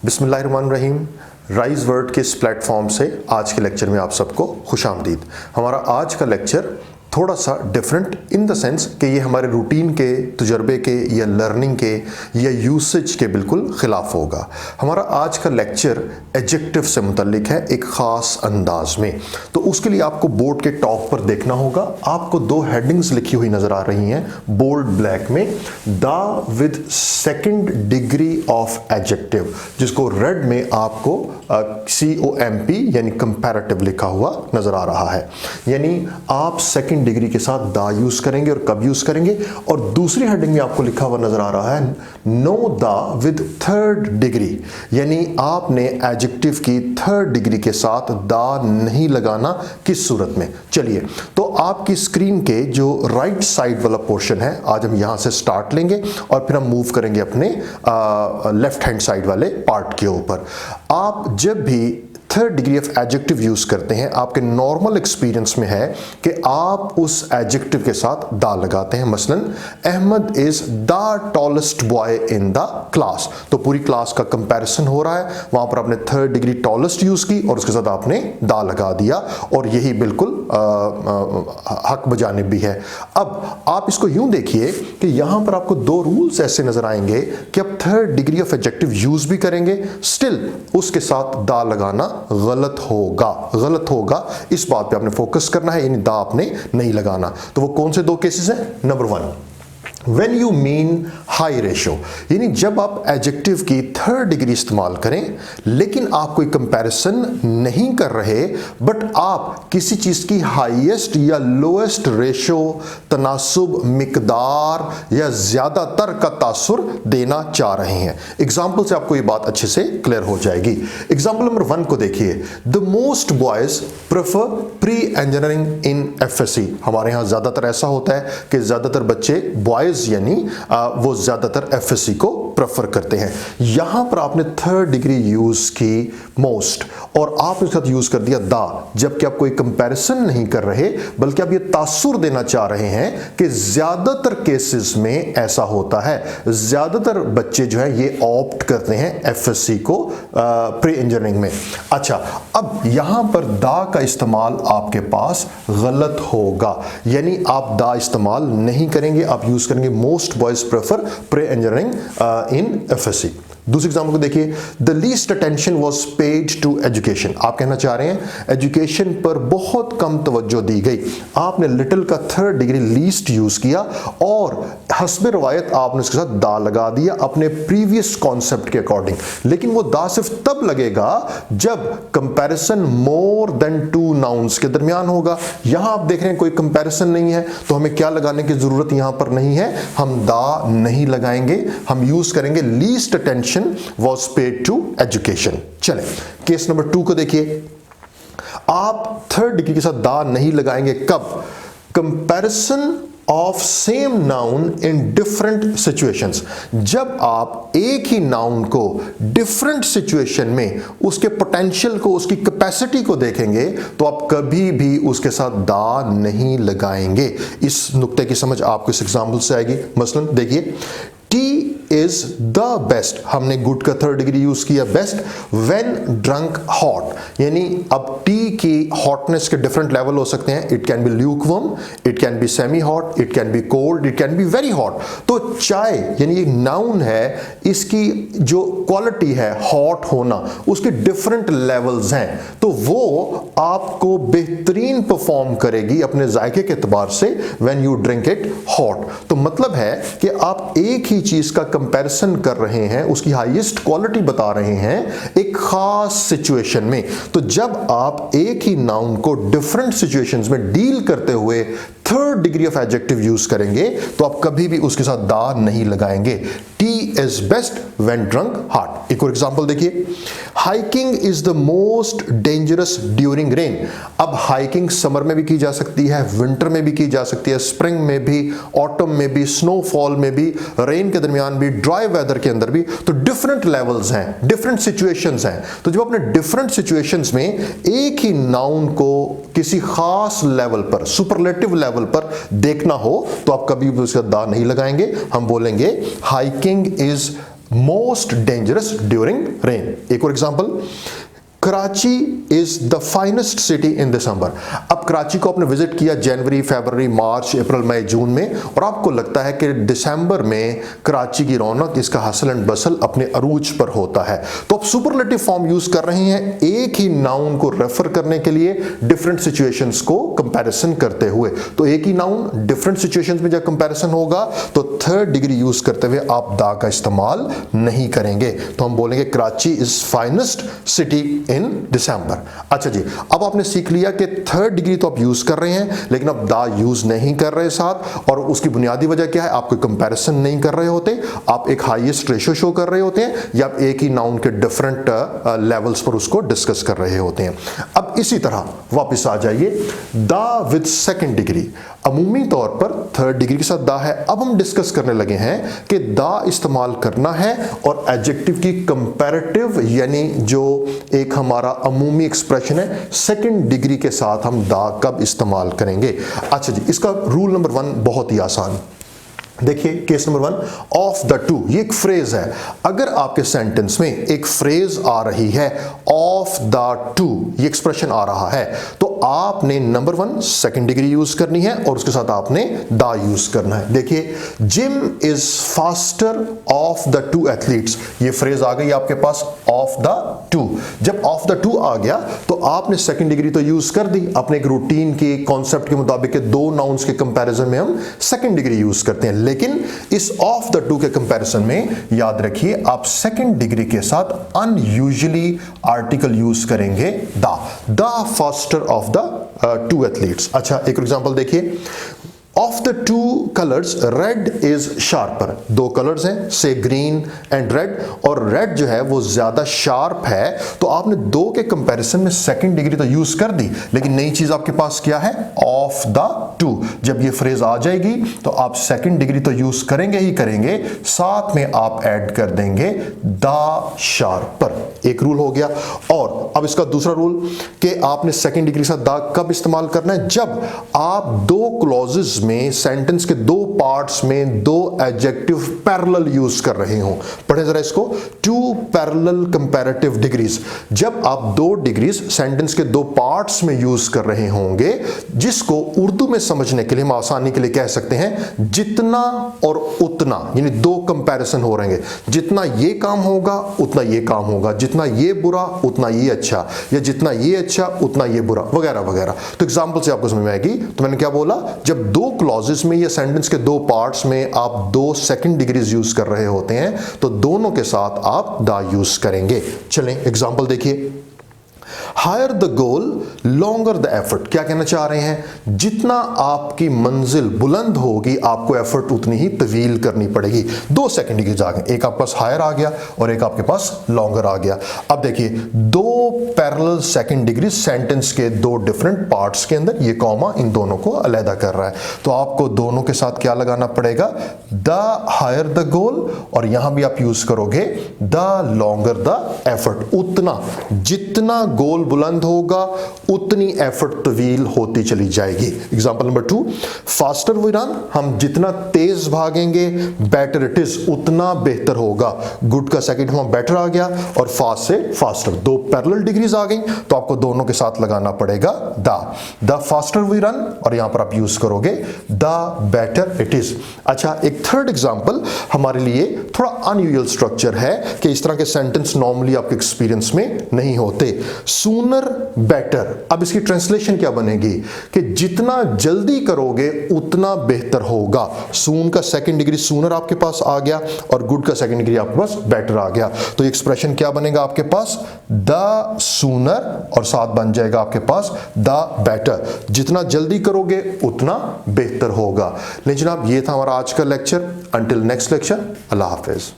बिस्मिल्लाहिर्रहमानिर्रहीम। Rise word के इस प्लेटफॉर्म से आज के लेक्चर में आप सबको खुशामदीद। हमारा आज का लेक्चर थोड़ा सा डिफरेंट इन द सेंस कि ये हमारे रूटीन के, तजर्बे के या लर्निंग के या यूसेज के बिल्कुल ख़िलाफ़ होगा। हमारा आज का लेक्चर एडजेक्टिव से मुतल्लिक है एक ख़ास अंदाज में। तो उसके लिए आपको बोर्ड के टॉप पर देखना होगा, आपको दो हेडिंग्स लिखी हुई नज़र आ रही हैं बोल्ड ब्लैक में, the with second degree of adjective, जिसको रेड में आपको COMP यानी कंपैरेटिव लिखा हुआ नज़र आ रहा है। यानी आप सेकेंड डिग्री के साथ दा यूज करेंगे और कब यूज करेंगे। और दूसरी हेडिंग में आपको लिखा हुआ नजर आ रहा है नो दा विद थर्ड डिग्री, यानी आपने एडजेक्टिव की थर्ड डिग्री के साथ दा नहीं लगाना। किस सूरत में? चलिए, तो आपकी स्क्रीन के जो राइट साइड वाला पोर्शन है, आज हम यहां से स्टार्ट लेंगे और फिर हम मूव करेंगे अपने लेफ्ट हैंड साइड वाले पार्ट के ऊपर। आप जब भी third degree of adjective use करते हैं, आपके नॉर्मल एक्सपीरियंस में है कि आप उस एडजेक्टिव के साथ दा लगाते हैं। मसलन Ahmad is the tallest boy in the class, तो पूरी क्लास का कंपैरिजन हो रहा है, वहां पर आपने थर्ड डिग्री टॉलेस्ट यूज की और उसके साथ आपने दा लगा दिया, और यही बिल्कुल हक बजानिब भी है। अब आप इसको यूं देखिए कि यहां पर आपको दो रूल्स ऐसे नजर आएंगे कि आप third degree of adjective use भी करेंगे, स्टिल उसके साथ दा लगाना गलत होगा। इस बात पे आपने फोकस करना है, यानी दा आपने नहीं लगाना। तो वो कौन से दो केसेस हैं? Number 1, When you mean high ratio, यानी जब आप एडजेक्टिव की थर्ड डिग्री इस्तेमाल करें लेकिन आप कोई कंपैरिजन नहीं कर रहे, बट आप किसी चीज की हाईएस्ट या लोएस्ट रेशो, तनासुब, मिकदार या ज्यादातर का तासुर देना चाह रहे हैं। एग्जाम्पल से आपको ये बात अच्छे से क्लियर हो जाएगी। एग्जाम्पल नंबर 1 को देखिए, the most boys prefer pre engineering in FSC। हमारे यहाँ ज्यादातर ऐसा होता है कि ज्यादातर बच्चे बॉयज यानी वो ज्यादातर FSC को प्रेफर करते हैं। यहां पर आपने थर्ड डिग्री यूज की मोस्ट और आपने साथ यूज कर दिया दा, जबकि आप कोई कंपैरिजन नहीं कर रहे बल्कि आप ये तासुर देना चाह रहे हैं कि ज्यादातर केसेस में ऐसा होता है, ज्यादातर बच्चे जो है ये ऑप्ट करते हैं FSC को प्री इंजीनियरिंग में। अच्छा, अब यहां पर दा का इस्तेमाल आपके पास गलत होगा, यानी आप दा इस्तेमाल नहीं करेंगे, आप यूज करेंगे most boys prefer pre engineering in FSC। दूसरे एग्जाम्पल को देखिए, the least attention was paid to education. आप कहना चाह रहे हैं एजुकेशन पर बहुत कम तवज्जो दी गई। आपने लिटिल का थर्ड डिग्री लीस्ट यूज किया और हस्ब रवायत आपने उसके साथ दा लगा दिया अपने प्रीवियस कॉन्सेप्ट के अकॉर्डिंग। लेकिन वो दा सिर्फ तब लगेगा जब कंपैरिजन मोर देन 2 नाउन्स के दरमियान होगा। यहां आप देख रहे हैं कोई कंपैरिजन नहीं है, तो हमें क्या लगाने की जरूरत यहां पर नहीं है, हम दा नहीं लगाएंगे, हम यूज करेंगे least attention was paid to education। चलें, केस नंबर 2 को देखिए। आप थर्ड डिग्री के साथ दा नहीं लगाएंगे कब? Comparison of same noun in different situations. जब आप एक ही नाउन को डिफरेंट सिचुएशन में उसके पोटेंशियल को, उसकी कैपेसिटी को देखेंगे तो आप कभी भी उसके साथ दा नहीं लगाएंगे। इस नुक्ते की समझ आपको इस एग्जाम्पल से आएगी। मसलन देखिए, टी इज द बेस्ट, हमने गुड का थर्ड डिग्री यूज किया बेस्ट, व्हेन ड्रंक हॉट, यानी अब टी की हॉटनेस के डिफरेंट लेवल हो सकते हैं। It can be lukewarm, it can be semi hot, it can be cold, it can be very hot. तो चाय यानी एक नाउन है, इसकी जो क्वालिटी है हॉट होना, उसके डिफरेंट लेवल्स हैं, तो वो आपको बेहतरीन परफॉर्म करेगी अपने जायके के एतबार से when you drink it hot. तो मतलब है कि आप एक ही चीज का कंपैरिजन कर रहे हैं, उसकी हाईएस्ट क्वालिटी बता रहे हैं एक खास सिचुएशन में। तो जब आप एक ही नाउन को डिफरेंट सिचुएशंस में डील करते हुए third degree of adjective use करेंगे तो आप कभी भी उसके साथ दा नहीं लगाएंगे। T is best when drunk hot. एक और एग्जांपल देखिए, hiking is the most dangerous during rain. अब हाइकिंग समर में भी की जा सकती है, विंटर में भी की जा सकती है, स्प्रिंग में भी, ऑटम में भी, स्नोफॉल में भी, रेन के दरमियान भी, ड्राई वेदर के अंदर भी। तो डिफरेंट लेवल्स हैं, डिफरेंट सिचुएशंस हैं। तो जब अपने डिफरेंट सिचुएशंस में एक ही नाउन को किसी खास लेवल पर, सुपरलेटिव लेवल पर देखना हो तो आप कभी भी उसका दा नहीं लगाएंगे। हम बोलेंगे hiking is most dangerous during rain. एक और example, Karachi is the finest city in December. अब कराची को आपने विजिट किया जनवरी, फरवरी, मार्च, अप्रैल, मई, जून में, और आपको लगता है कि दिसंबर में कराची की रौनक, इसका हसल एंड बसल अपने अरूज पर होता है। तो आप सुपरलेटिव फॉर्म यूज कर रहे हैं एक ही नाउन को रेफर करने के लिए डिफरेंट सिचुएशंस को कंपैरिजन करते हुए। तो एक ही नाउन डिफरेंट सिचुएशंस में जब कंपैरिजन होगा तो थर्ड डिग्री यूज करते हुए आप द का इस्तेमाल नहीं करेंगे। तो हम बोलेंगे Karachi is finest city in December. अच्छा जी, अब आपने सीख लिया कि थर्ड डिग्री तो आप यूज कर रहे हैं लेकिन अब दा यूज नहीं कर रहे साथ, और उसकी बुनियादी वजह क्या है? आप कोई कंपैरिजन नहीं कर रहे होते, आप एक हाईएस्ट रेशियो शो कर रहे होते हैं, या आप एक ही नाउन के डिफरेंट लेवल्स पर उसको डिस्कस कर रहे होते हैं। अब इसी तरह वापस आ जाइए, दा विद सेकंड डिग्री, अमूमी तौर पर थर्ड डिग्री के साथ दा है। अब हम डिस्कस करने लगे हैं कि दा इस्तेमाल करना है और एडजेक्टिव की कंपैरेटिव, यानी जो एक हमारा अमूमी एक्सप्रेशन है, सेकंड डिग्री के साथ हम दा कब इस्तेमाल करेंगे। अच्छा जी, इसका रूल नंबर 1 बहुत ही आसान। देखिए case number 1, of the two, ये एक फ्रेज है। अगर आपके सेंटेंस में एक फ्रेज आ रही है ऑफ द टू, ये एक्सप्रेशन आ रहा है, तो आपने नंबर 1 सेकंड डिग्री यूज करनी है और उसके साथ आपने द यूज करना है। देखिए, gym is faster of the two athletes, ये फ्रेज आ गई आपके पास ऑफ द टू। जब ऑफ द टू आ गया तो आपने सेकंड डिग्री तो यूज कर दी, अपने एक रूटीन के कॉन्सेप्ट के मुताबिक दो नाउन्स के कंपैरिजन में हम सेकंड डिग्री यूज करते हैं। लेकिन इस ऑफ द टू के कंपैरिजन में याद रखिए आप सेकंड डिग्री के साथ अनयूजुअली आर्टिकल यूज करेंगे the faster of the two athletes. अच्छा, एक एग्जांपल देखिए, of the two colours red is sharper. दो कलर्स हैं, से ग्रीन एंड रेड, और रेड जो है वो ज्यादा शार्प है, तो आपने दो के कंपैरिजन में सेकंड डिग्री तो यूज कर दी, लेकिन नई चीज आपके पास क्या है? Of the two. जब ये फ्रेज आ जाएगी तो आप सेकंड डिग्री तो यूज करेंगे ही करेंगे, साथ में आप ऐड कर देंगे द शार्पर। एक रूल हो गया। और अब इसका दूसरा रूल कि आपने सेकंड डिग्री के साथ द कब इस्तेमाल करना है? जब आप दो क्लॉजेस में, सेंटेंस के दो पार्ट्स में दो एडजेक्टिव पैरेलल यूज कर रहे हो। पढ़े जरा इसको, टू पैरेलल कंपैरेटिव डिग्रीज। जब आप दो डिग्रीज सेंटेंस के दो पार्ट्स में यूज कर रहे होंगे, जिसको उर्दू में समझने के लिए हम आसानी के लिए कह सकते हैं जितना और उतना, यानी दो कंपैरिजन हो रहे हैं, जितना ये काम होगा उतना ये काम होगा, जितना ये बुरा उतना ये अच्छा, या जितना ये अच्छा उतना ये बुरा, वगैरह वगैरह। तो एग्जांपल से आपको समझ में आएगी। तो मैंने क्या बोला, जब दो क्लॉजेस में या सेंटेंस के दो पार्ट्स में आप दो सेकंड डिग्रीज यूज कर रहे होते हैं तो दोनों के साथ आप द यूज करेंगे। चलें एग्जांपल देखिए, higher the goal longer the effort. क्या कहना चाह रहे हैं? जितना आपकी मंजिल बुलंद होगी आपको एफर्ट उतनी ही तवील करनी पड़ेगी। दो सेकंड डिग्रीज आ गए, एक आपके पास हायर आ गया और एक आपके पास लॉन्गर आ गया। अब देखिए, दो पैरेलल सेकंड डिग्री सेंटेंस के दो डिफरेंट पार्ट्स के अंदर, ये कॉमा इन दोनों को अलग कर रहा है, तो आपको दोनों के साथ क्या लगाना पड़ेगा? द हायर द गोल, और यहां भी आप यूज करोगे द लॉन्गर द एफर्ट। उतना, जितना गोल बुलंद होगा उतनी एफर्ट तवील होती चली जाएगी। Example number 2, faster we run, हम जितना तेज भागेंगे बेटर इट इज, उतना बेहतर होगा। गुड का सेकंड हम बेटर आ गया और फास्ट से फास्टर, दो पैरेलल डिग्रीज आ गई, तो आपको दोनों के साथ लगाना पड़ेगा द फास्टर वी रन, और यहां पर आप यूज करोगे द बेटर इट इज। अच्छा, एक थर्ड एग्जांपल हमारे लिए थोड़ा अनयूजुअल स्ट्रक्चर है कि इस तरह के सेंटेंस नॉर्मली आपके एक्सपीरियंस में नहीं होते। सूनर बेटर, अब इसकी ट्रांसलेशन क्या बनेगी कि जितना जल्दी करोगे उतना बेहतर होगा। सून का सेकंड डिग्री सूनर आपके पास आ गया और गुड का सेकंड डिग्री आपके पास बेटर आ गया, तो एक्सप्रेशन क्या बनेगा आपके पास? द सूनर, और साथ बन जाएगा आपके पास द बेटर। जितना जल्दी करोगे उतना बेहतर होगा। लेकिन जनाब, ये था हमारा आज का लेक्चर। अंटिल नेक्स्ट लेक्चर, अल्लाह हाफिज।